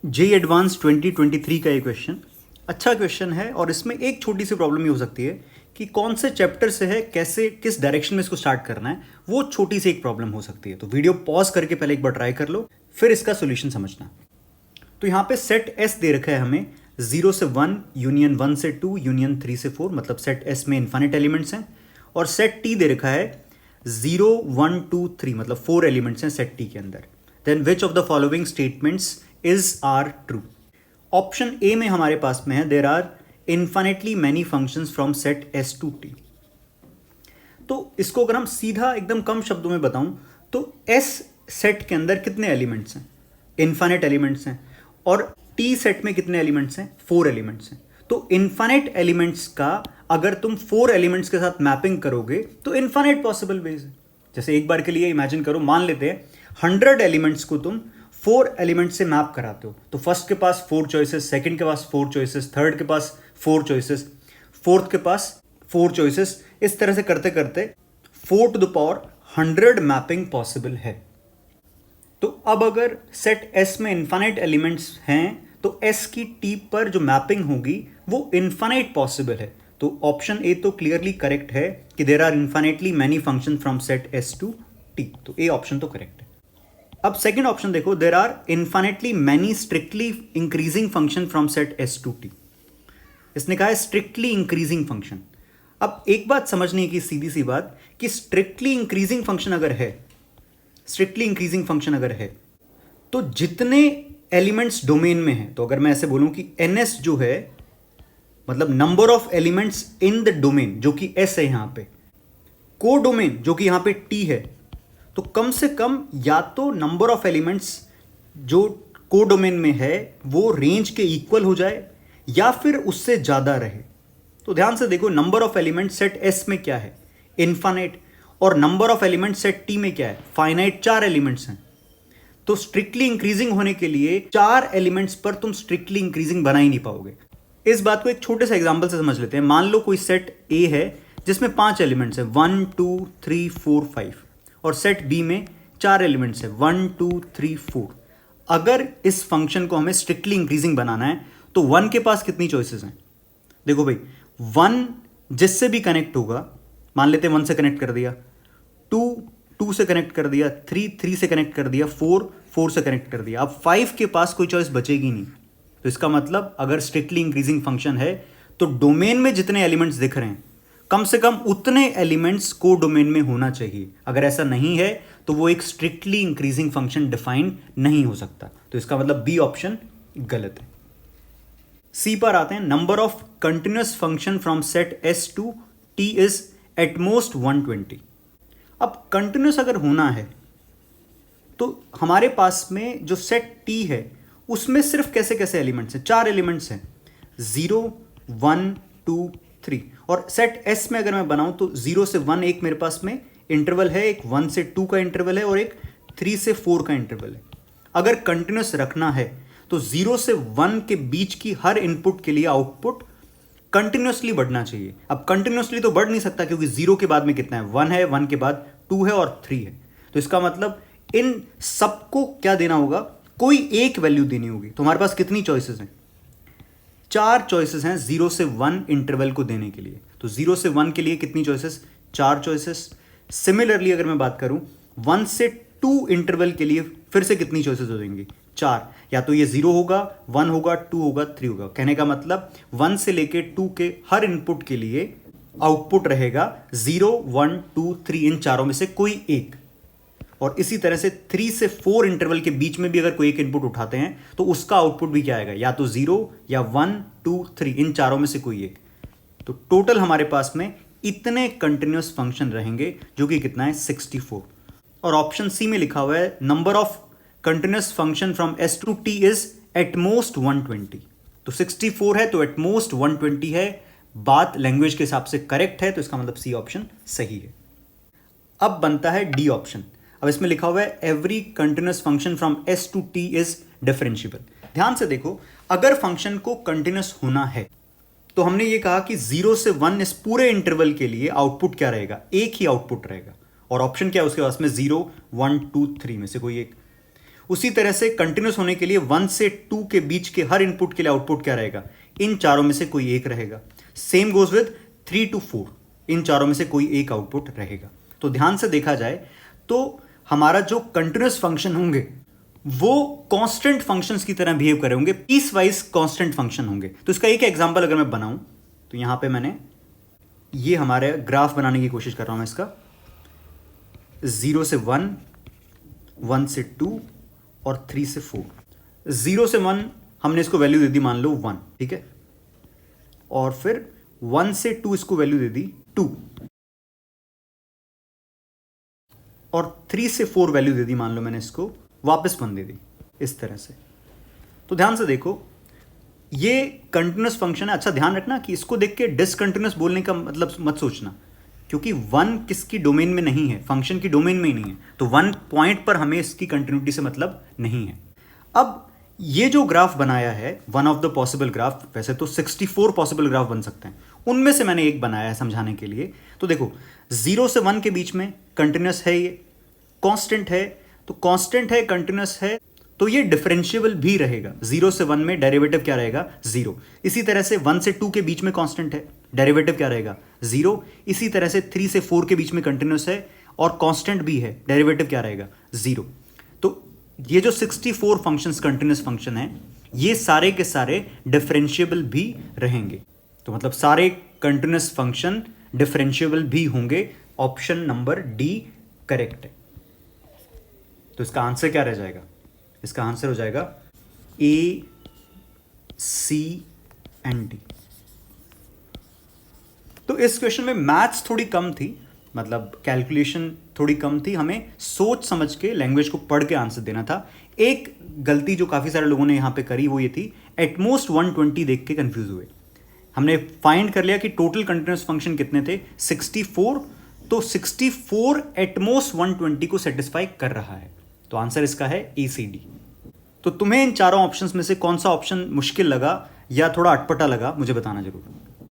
जे advance 2023 का ये question अच्छा क्वेश्चन है और इसमें एक छोटी सी प्रॉब्लम ये हो सकती है कि कौन से चैप्टर से है, कैसे किस डायरेक्शन में इसको स्टार्ट करना है, वो छोटी सी एक प्रॉब्लम हो सकती है। तो वीडियो पॉज करके पहले एक बार ट्राई कर लो, फिर इसका सोल्यूशन समझना। तो यहाँ पे सेट एस दे रखा है हमें 0 से 1, यूनियन 1 से 2, यूनियन 3 से 4, मतलब सेट एस में इन्फाइनाइट एलिमेंट्स हैं। और सेट टी दे रखा है 0, 1, 2, 3, मतलब 4 एलिमेंट्स हैं सेट टी के अंदर। Then which of the following statements is are true. Option A में हमारे पास में है there are infinitely many functions from set S to T. तो इसको अगर हम सीधा एकदम कम शब्दों में बताऊं तो एस सेट के अंदर कितने एलिमेंट्स हैं? इन्फाइनेट एलिमेंट्स हैं। और टी सेट में कितने एलिमेंट्स हैं? 4 एलिमेंट्स हैं। तो इन्फाइनेट एलिमेंट्स का अगर तुम 4 एलिमेंट्स के साथ मैपिंग करोगे तो इन्फाइनेट पॉसिबल वेज है। जैसे एक बार के लिए इमेजिन करो, मान लेते हैं 100 एलिमेंट्स को तुम 4 एलिमेंट्स से मैप कराते हो। तो फर्स्ट के पास 4 चॉइसेस, सेकंड के पास 4 चॉइसेस, थर्ड के पास 4 चॉइसेस, फोर्थ के पास 4 चॉइसेस। इस तरह से करते करते 4 to the power 100 mapping possible है। तो अब अगर सेट एस में इन्फाइनाइट एलिमेंट्स हैं तो एस की टी पर जो मैपिंग होगी वो इन्फाइनाइट पॉसिबल है। तो ऑप्शन ए तो क्लियरली करेक्ट है कि there are infinitely many function from set S to T. तो ए ऑप्शन तो करेक्ट है। अब सेकेंड ऑप्शन देखो, there are infinitely many strictly increasing function from set S to T. इसने कहा है स्ट्रिक्टली इंक्रीजिंग फंक्शन। अब एक बात समझने की सीधी सी बात कि स्ट्रिक्टली इंक्रीजिंग फंक्शन अगर है, स्ट्रिक्टली इंक्रीजिंग फंक्शन अगर है तो जितने एलिमेंट्स डोमेन में है, तो अगर मैं ऐसे बोलूं कि एनएस जो है मतलब number of elements in the domain, जो कि एस है यहां पे, को डोमेन जो कि यहां पे टी है, तो कम से कम या तो नंबर ऑफ एलिमेंट्स जो को डोमेन में है वो रेंज के इक्वल हो जाए या फिर उससे ज्यादा रहे। तो ध्यान से देखो, number of elements set S में क्या है? इनफाइनाइट। और number of elements set T में क्या है? फाइनाइट। 4 एलिमेंट्स हैं। तो स्ट्रिक्टली इंक्रीजिंग होने के लिए 4 एलिमेंट्स पर तुम स्ट्रिक्टली इंक्रीजिंग बना ही नहीं पाओगे। इस बात को एक छोटे से एग्जांपल से समझ लेते हैं। मान लो कोई सेट ए है जिसमें 5 एलिमेंट्स हैं, 1, 2, 3, 4, 5, और सेट बी में 4 एलिमेंट्स हैं, 1, 2, 3, 4। अगर इस फंक्शन को हमें स्ट्रिक्टली इंक्रीजिंग बनाना है तो 1 के पास कितनी चॉइसेस हैं? देखो भाई, 1 जिससे भी कनेक्ट होगा, मान लेते हैं 1 से कनेक्ट कर दिया, 2 से कनेक्ट कर दिया, 3 से कनेक्ट कर दिया, 4 से कनेक्ट कर दिया। अब 5 के पास कोई चॉइस बचेगी नहीं। तो इसका मतलब अगर स्ट्रिक्टली इंक्रीजिंग फंक्शन है तो डोमेन में जितने एलिमेंट्स दिख रहे हैं कम से कम उतने एलिमेंट्स को डोमेन में होना चाहिए। अगर ऐसा नहीं है तो वो एक स्ट्रिक्टली इंक्रीजिंग फंक्शन डिफाइन नहीं हो सकता। तो इसका मतलब बी ऑप्शन गलत है। सी पर आते हैं। Number of continuous function from set S to T is at most 120। अब कंटिन्यूअस अगर होना है तो हमारे पास में जो सेट टी है उसमें सिर्फ कैसे कैसे एलिमेंट्स हैं? 4 एलिमेंट्स हैं, 0, 1, 2, 3। और सेट एस में अगर मैं बनाऊं तो 0 से 1 एक मेरे पास में इंटरवल है, एक 1 से 2 का इंटरवल है और एक 3 से 4 का इंटरवल है। अगर कंटिन्यूअस रखना है तो 0 से 1 के बीच की हर इनपुट के लिए आउटपुट कंटिन्यूअसली बढ़ना चाहिए। अब कंटिन्यूअसली तो बढ़ नहीं सकता क्योंकि 0 के बाद में कितना है? 1 है, 1 के बाद 2 है और 3 है। तो इसका मतलब इन सबको क्या देना होगा? कोई एक वैल्यू देनी होगी। तो हमारे पास कितनी चॉइसेस हैं? 4 चॉइसेस हैं 0 से 1 इंटरवल को देने के लिए। तो 0 से 1 के लिए कितनी चॉइसेस? 4 चॉइसेस। सिमिलरली अगर मैं बात करूं 1 से 2 इंटरवल के लिए फिर से कितनी चॉइसेस हो जाएंगी? 4। या तो ये 0 होगा, 1 होगा, 2 होगा, 3 होगा। कहने का मतलब 1 से लेके 2 के हर इनपुट के लिए आउटपुट रहेगा 0, 1, 2, 3, इन चारों में से कोई एक। और इसी तरह से 3 से 4 इंटरवल के बीच में भी अगर कोई एक इनपुट उठाते हैं तो उसका आउटपुट भी क्या आएगा? या तो 0 या 1, 2, 3, इन चारों में से कोई एक। तो टोटल हमारे पास में इतने कंटिन्यूअस फंक्शन रहेंगे जो कि कितना है? 64। और ऑप्शन सी में लिखा हुआ है number of continuous function from S to T is at most 120। तो 64 है तो एट मोस्ट 120 है। बात लैंग्वेज के हिसाब से करेक्ट है, तो इसका मतलब सी ऑप्शन सही है। अब बनता है डी ऑप्शन। अब इसमें लिखा हुआ है every continuous function from S to T is differentiable. ध्यान से देखो, अगर फंक्शन को कंटिन्यूअस होना है तो हमने ये कहा कि 0 से 1 इस पूरे इंटरवल के लिए आउटपुट क्या रहेगा? एक ही आउटपुट रहेगा। और ऑप्शन क्या है उसके पास में? 0, 1, 2, 3 में से कोई एक। उसी तरह से कंटिन्यूस होने के लिए 1 से 2 के बीच के हर इनपुट के लिए आउटपुट क्या रहेगा, इन चारों में से कोई एक रहेगा। सेम गोज विद 3 to 4, इन चारों में से कोई एक आउटपुट रहेगा। तो ध्यान से देखा जाए तो हमारा जो कंटिन्यूस फंक्शन होंगे वो कांस्टेंट फंक्शंस की तरह बिहेव करे होंगे, पीस वाइज कांस्टेंट फंक्शन होंगे। तो इसका एक एग्जांपल अगर मैं बनाऊं तो यहां पे मैंने ये हमारे ग्राफ बनाने की कोशिश कर रहा हूं मैं इसका, 0 से 1, 1 से 2 और 3 से 4। 0 से 1 हमने इसको वैल्यू दे दी मान लो 1, ठीक है, और फिर 1 से 2 इसको वैल्यू दे दी 2, और 3 से 4 वैल्यू दे दी मान लो मैंने इसको वापस 1 दे दी, इस तरह से। तो ध्यान से देखो ये कंटिन्यूस फंक्शन है। अच्छा ध्यान रखना कि इसको देख के डिसकंटिन्यूस बोलने का मतलब मत सोचना, क्योंकि 1 किसकी डोमेन में नहीं है, फंक्शन की डोमेन में ही नहीं है, तो 1 पॉइंट पर हमें इसकी कंटिन्यूटी से मतलब नहीं है। अब ये जो ग्राफ बनाया है, one of the possible graph, वैसे तो 64 पॉसिबल ग्राफ बन सकते हैं, उनमें से मैंने एक बनाया है समझाने के लिए। तो देखो 0 से 1 के बीच में कंटिन्यूस है, ये कांस्टेंट है, तो कांस्टेंट है, कंटिन्यूस है, तो ये डिफरेंशिएबल भी रहेगा। 0 से 1 में डेरिवेटिव क्या रहेगा, 0। इसी तरह से 1 से 2 के बीच में कांस्टेंट है, डेरिवेटिव क्या रहेगा, 0। इसी तरह से 3 से 4 के बीच में कंटिन्यूस है और कांस्टेंट भी है, डेरिवेटिव क्या रहेगा, 0। तो ये जो 64 फंक्शंस कंटिन्यूस फंक्शन है, ये सारे के सारे डिफरेंशिएबल भी रहेंगे। तो मतलब सारे कंटिन्यूस फंक्शन डिफरेंशिएबल भी होंगे। ऑप्शन नंबर डी करेक्ट है। तो इसका आंसर क्या रह जाएगा, इसका आंसर हो जाएगा ए, सी एंड डी। तो इस क्वेश्चन में मैथ्स थोड़ी कम थी, मतलब कैलकुलेशन थोड़ी कम थी, हमें सोच समझ के लैंग्वेज को पढ़ के आंसर देना था। एक गलती जो काफ़ी सारे लोगों ने यहाँ पे करी वो ये थी, एटमोस्ट 120 देख के कंफ्यूज हुए। हमने फाइंड कर लिया कि टोटल कंटिन्यूस फंक्शन कितने थे, 64, तो 64 एटमोस्ट 120 को सेटिस्फाई कर रहा है। तो आंसर इसका है ACD। तो तुम्हें इन चारों ऑप्शंस में से कौन सा ऑप्शन मुश्किल लगा या थोड़ा अटपटा लगा, मुझे बताना जरूर।